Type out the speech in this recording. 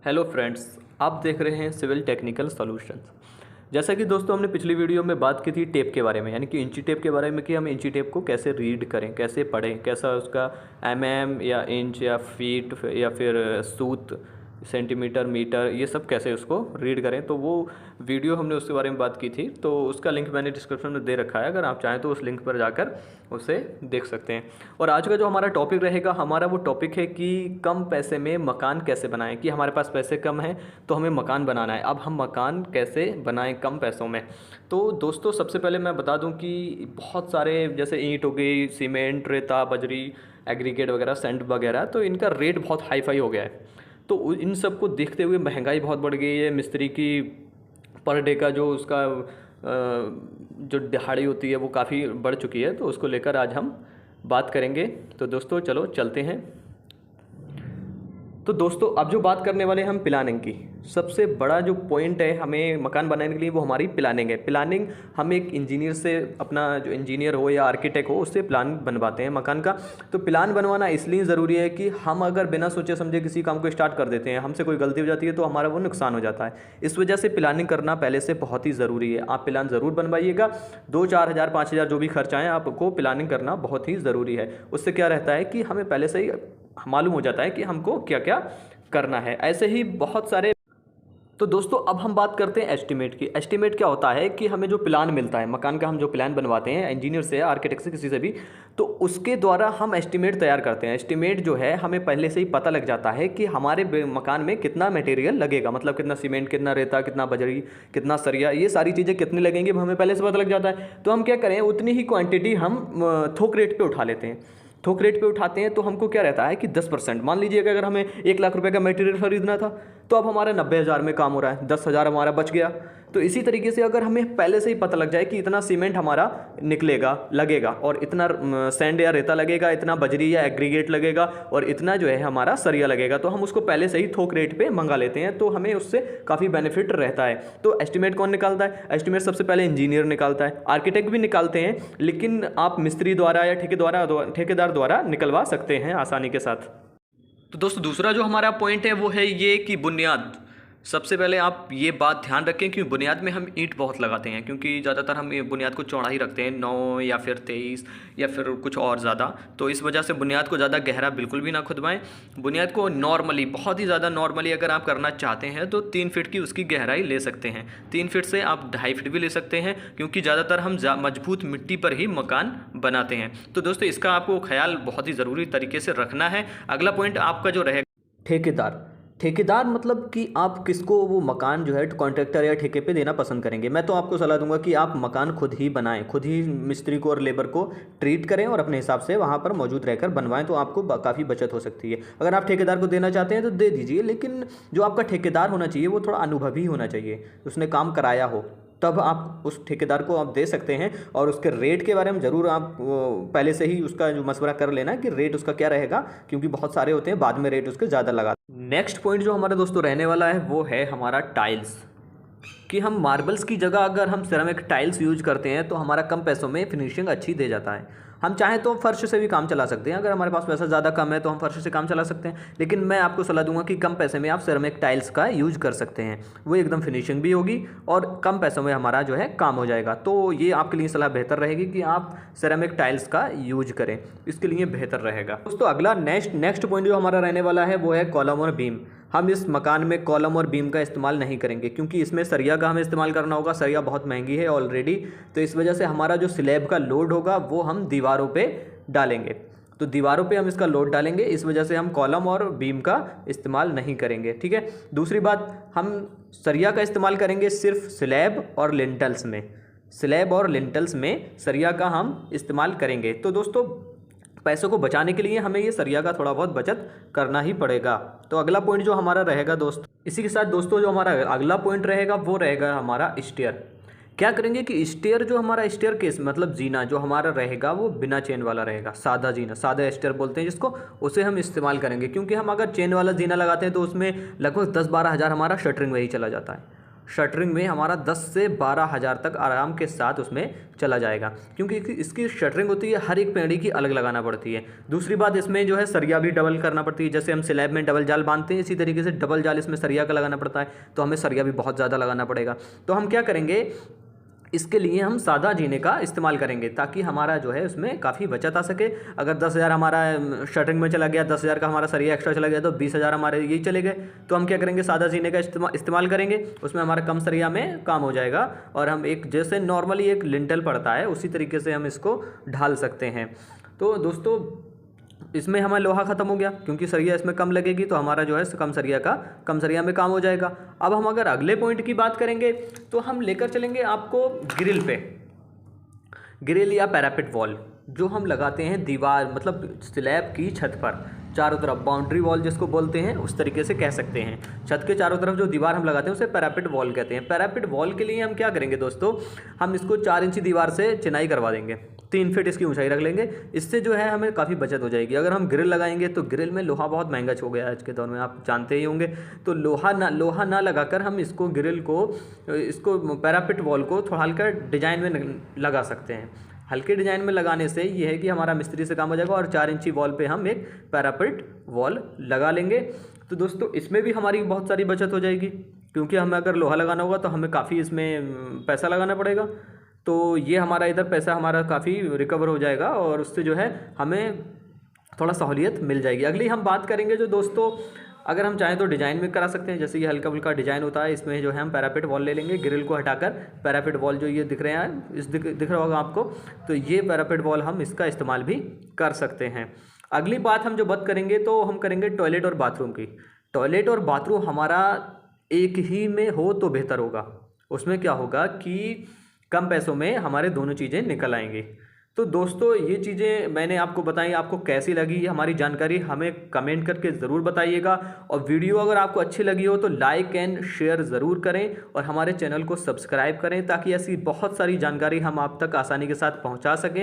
Hello friends, आप देख रहे हैं सिविल टेक्निकल सॉल्यूशंस। जैसा कि दोस्तों हमने पिछली वीडियो में बात की थी टेप के बारे में, यानी कि इंची टेप के बारे में कि हम इंची टेप को कैसे रीड करें, कैसे पढ़ें, कैसा उसका या इंच या फीट या फिर सूत, सेंटीमीटर, मीटर, ये सब कैसे उसको रीड करें। तो वो वीडियो हमने उसके बारे में बात की थी, तो उसका लिंक मैंने डिस्क्रिप्शन में दे रखा है। अगर आप चाहें तो उस लिंक पर जाकर उसे देख सकते हैं। और आज का जो हमारा टॉपिक रहेगा, हमारा वो टॉपिक है कि कम पैसे में मकान कैसे बनाएं। कि हमारे पास पैसे कम हैं तो हमें मकान बनाना है, अब हम मकान कैसे बनाएं कम पैसों में। तो दोस्तों सबसे पहले मैं बता दूं कि बहुत सारे जैसे ईंट हो गई, सीमेंट, रेता, बजरी, एग्रीगेट वगैरह, सैंड वगैरह, तो इनका रेट बहुत हाई फाई हो गया है। तो इन सब को देखते हुए महंगाई बहुत बढ़ गई है। मिस्त्री की पर डे का जो उसका जो दिहाड़ी होती है वो काफ़ी बढ़ चुकी है। तो उसको लेकर आज हम बात करेंगे। तो दोस्तों चलो चलते हैं। तो दोस्तों अब जो बात करने वाले हैं हम प्लानिंग की, सबसे बड़ा जो पॉइंट है हमें मकान बनाने के लिए वो हमारी प्लानिंग है। प्लानिंग हम एक इंजीनियर से, अपना जो इंजीनियर हो या आर्किटेक्ट हो, उससे प्लान बनवाते हैं मकान का। तो प्लान बनवाना इसलिए ज़रूरी है कि हम अगर बिना सोचे समझे किसी काम को स्टार्ट कर देते हैं, हमसे कोई गलती हो जाती है तो हमारा वो नुकसान हो जाता है। इस वजह से प्लानिंग करना पहले से बहुत ही ज़रूरी है। आप प्लान ज़रूर बनवाइएगा। 2-4 हज़ार 5 हज़ार जो भी खर्च आए, आपको प्लानिंग करना बहुत ही ज़रूरी है। उससे क्या रहता है कि हमें पहले से ही मालूम हो जाता है कि हमको क्या क्या करना है। ऐसे ही बहुत सारे। तो दोस्तों अब हम बात करते हैं एस्टीमेट की। एस्टीमेट क्या होता है कि हमें जो प्लान मिलता है मकान का, हम जो प्लान बनवाते हैं इंजीनियर से, आर्किटेक्ट से, किसी से भी, तो उसके द्वारा हम एस्टीमेट तैयार करते हैं। एस्टीमेट जो है हमें पहले से ही पता लग जाता है कि हमारे मकान में कितना मटेरियल लगेगा, मतलब कितना सीमेंट, कितना रेता, कितना बजरी, कितना सरिया, ये सारी चीज़ें कितनी लगेंगी हमें पहले से पता लग जाता है। तो हम क्या करें, उतनी ही क्वांटिटी हम थोक रेट पे उठा लेते हैं। थोक रेट पे उठाते हैं तो हमको क्या रहता है कि 10%, मान लीजिए कि अगर हमें 1 लाख रुपए का मटेरियल खरीदना था तो अब हमारा 90,000 में काम हो रहा है, 10,000 हमारा बच गया। तो इसी तरीके से अगर हमें पहले से ही पता लग जाए कि इतना सीमेंट हमारा निकलेगा, लगेगा, और इतना सैंड या रेता लगेगा, इतना बजरी या एग्रीगेट लगेगा, और इतना जो है हमारा सरिया लगेगा, तो हम उसको पहले से ही थोक रेट पे मंगा लेते हैं। तो हमें उससे काफ़ी बेनिफिट रहता है। तो एस्टिमेट कौन निकालता है? एस्टिमेट सबसे पहले इंजीनियर निकालता है, आर्किटेक्ट भी निकालते हैं, लेकिन आप मिस्त्री द्वारा या ठेकेदार द्वारा निकलवा सकते हैं आसानी के साथ। तो दोस्तों दूसरा जो हमारा पॉइंट है वो है ये कि बुनियाद। सबसे पहले आप ये बात ध्यान रखें कि बुनियाद में हम ईंट बहुत लगाते हैं, क्योंकि ज़्यादातर हम ये बुनियाद को चौड़ा ही रखते हैं, 9 या फिर 23 या फिर कुछ और ज़्यादा। तो इस वजह से बुनियाद को ज़्यादा गहरा बिल्कुल भी ना खुदवाएं। बुनियाद को नॉर्मली, बहुत ही ज़्यादा नॉर्मली अगर आप करना चाहते हैं तो 3 फीट की उसकी गहराई ले सकते हैं। 3 फीट से आप 2.5 फीट भी ले सकते हैं, क्योंकि ज़्यादातर हम मजबूत मिट्टी पर ही मकान बनाते हैं। तो दोस्तों इसका आपको ख्याल बहुत ही ज़रूरी तरीके से रखना है। अगला पॉइंट आपका जो रहेगा ठेकेदार। ठेकेदार मतलब कि आप किसको वो मकान जो है कॉन्ट्रैक्टर या ठेके पे देना पसंद करेंगे। मैं तो आपको सलाह दूंगा कि आप मकान खुद ही बनाएं, खुद ही मिस्त्री को और लेबर को ट्रीट करें और अपने हिसाब से वहाँ पर मौजूद रहकर बनवाएं, तो आपको काफ़ी बचत हो सकती है। अगर आप ठेकेदार को देना चाहते हैं तो दे दीजिए, लेकिन जो आपका ठेकेदार होना चाहिए वो थोड़ा अनुभवी होना चाहिए, उसने काम कराया हो, तब आप उस ठेकेदार को आप दे सकते हैं। और उसके रेट के बारे में ज़रूर आप पहले से ही उसका जो मशवरा कर लेना कि रेट उसका क्या रहेगा, क्योंकि बहुत सारे होते हैं बाद में रेट उसके ज़्यादा लगा। नेक्स्ट पॉइंट जो हमारा दोस्तों रहने वाला है वो है हमारा टाइल्स। कि हम मार्बल्स की जगह अगर हम सिरेमिक टाइल्स यूज करते हैं तो हमारा कम पैसों में फिनिशिंग अच्छी दे जाता है। हम चाहें तो फर्श से भी काम चला सकते हैं, अगर हमारे पास पैसा ज़्यादा कम है तो हम फर्श से काम चला सकते हैं, लेकिन मैं आपको सलाह दूंगा कि कम पैसे में आप सिरेमिक टाइल्स का यूज कर सकते हैं। वो एकदम फिनिशिंग भी होगी और कम पैसों में हमारा जो है काम हो जाएगा। तो ये आपके लिए सलाह बेहतर रहेगी कि आप सिरेमिक टाइल्स का यूज करें, इसके लिए बेहतर रहेगा। दोस्तों अगला नेक्स्ट पॉइंट जो हमारा रहने वाला है वो है कॉलम और बीम। हम इस मकान में कॉलम और बीम का इस्तेमाल नहीं करेंगे, क्योंकि इसमें सरिया का हमें इस्तेमाल करना होगा। सरिया बहुत महंगी है ऑलरेडी, तो इस वजह से हमारा जो स्लैब का लोड होगा वो हम दीवारों पे डालेंगे। तो दीवारों पे हम इसका लोड डालेंगे, इस वजह से हम कॉलम और बीम का इस्तेमाल नहीं करेंगे। ठीक है। दूसरी बात, हम सरिया का इस्तेमाल करेंगे सिर्फ स्लैब और लिंटल्स में। स्लैब और लिंटल्स में सरिया का हम इस्तेमाल करेंगे। तो दोस्तों पैसों को बचाने के लिए हमें ये सरिया का थोड़ा बहुत बचत करना ही पड़ेगा। तो अगला पॉइंट जो हमारा रहेगा दोस्त, इसी के साथ दोस्तों जो हमारा अगला पॉइंट रहेगा वो रहेगा हमारा स्टेयर। क्या करेंगे कि स्टेयर जो हमारा स्टेयर केस मतलब जीना जो हमारा रहेगा वो बिना चेन वाला रहेगा, सादा जीना, सादा स्टेयर बोलते हैं जिसको, उसे हम इस्तेमाल करेंगे। क्योंकि हम अगर चेन वाला जीना लगाते हैं तो उसमें लगभग 10-12 हज़ार हमारा शटरिंग में ही चला जाता है। शटरिंग में हमारा 10 से 12 हज़ार तक आराम के साथ उसमें चला जाएगा, क्योंकि इसकी शटरिंग होती है हर एक पेड़ी की अलग लगाना पड़ती है। दूसरी बात, इसमें जो है सरिया भी डबल करना पड़ती है। जैसे हम स्लैब में डबल जाल बांधते हैं, इसी तरीके से डबल जाल इसमें सरिया का लगाना पड़ता है, तो हमें सरिया भी बहुत ज़्यादा लगाना पड़ेगा। तो हम क्या करेंगे, इसके लिए हम सादा जीने का इस्तेमाल करेंगे, ताकि हमारा जो है उसमें काफ़ी बचत आ सके। अगर 10,000 हमारा शटरिंग में चला गया, 10,000 का हमारा सरिया एक्स्ट्रा चला गया, तो 20,000 हमारे यही चले गए। तो हम क्या करेंगे, सादा जीने का इस्तेमाल करेंगे, उसमें हमारा कम सरिया में काम हो जाएगा, और हम एक जैसे नॉर्मली एक लिंटल पड़ता है उसी तरीके से हम इसको ढाल सकते हैं। तो दोस्तों, इसमें हमारा लोहा ख़त्म हो गया, क्योंकि सरिया इसमें कम लगेगी, तो हमारा जो है कम सरिया में काम हो जाएगा। अब हम अगर अगले पॉइंट की बात करेंगे, तो हम लेकर चलेंगे आपको ग्रिल पे, ग्रिल या पैरापेट वॉल जो हम लगाते हैं दीवार, मतलब स्लैब की छत पर चारों तरफ, बाउंड्री वॉल जिसको बोलते हैं, उस तरीके से कह सकते हैं। छत के चारों तरफ जो दीवार हम लगाते हैं उसे पैरापेट वॉल कहते हैं। पैरापेट वॉल के लिए हम क्या करेंगे दोस्तों, हम इसको 4 इंची दीवार से चिनाई करवा देंगे, 3 फीट इसकी ऊंचाई रख लेंगे। इससे जो है हमें काफ़ी बचत हो जाएगी। अगर हम ग्रिल लगाएंगे तो ग्रिल में लोहा बहुत महंगा हो गया है आज के दौर में, आप जानते ही होंगे। तो लोहा ना लगाकर हम इसको पैरापेट वॉल को थोड़ा हल्का डिजाइन में लगा सकते हैं। हल्के डिजाइन में लगाने से ये है कि हमारा मिस्त्री से काम हो जाएगा, और 4 इंची वॉल पे हम एक पैरापेट वॉल लगा लेंगे। तो दोस्तों, इसमें भी हमारी बहुत सारी बचत हो जाएगी, क्योंकि हमें अगर लोहा लगाना होगा तो हमें काफ़ी इसमें पैसा लगाना पड़ेगा। तो ये हमारा इधर पैसा हमारा काफ़ी रिकवर हो जाएगा, और उससे जो है हमें थोड़ा सहूलियत मिल जाएगी। अगली हम बात करेंगे जो दोस्तों, अगर हम चाहें तो डिज़ाइन में करा सकते हैं। जैसे ये हल्का फुल्का डिज़ाइन होता है, इसमें जो है हम पैरापेट वॉल ले लेंगे, ग्रिल को हटाकर पैरापेट वॉल जो ये दिख रहे हैं, दिख रहा होगा आपको, तो ये पैरापेट वॉल हम इसका इस्तेमाल भी कर सकते हैं। अगली बात हम जो बात करेंगे, तो हम करेंगे टॉयलेट और बाथरूम की। टॉयलेट और बाथरूम हमारा एक ही में हो तो बेहतर होगा। उसमें क्या होगा कि कम पैसों में हमारे दोनों चीज़ें निकल आएंगी। तो दोस्तों, ये चीज़ें मैंने आपको बताई, आपको कैसी लगी हमारी जानकारी हमें कमेंट करके ज़रूर बताइएगा। और वीडियो अगर आपको अच्छी लगी हो तो लाइक एंड शेयर ज़रूर करें, और हमारे चैनल को सब्सक्राइब करें, ताकि ऐसी बहुत सारी जानकारी हम आप तक आसानी के साथ पहुंचा सकें।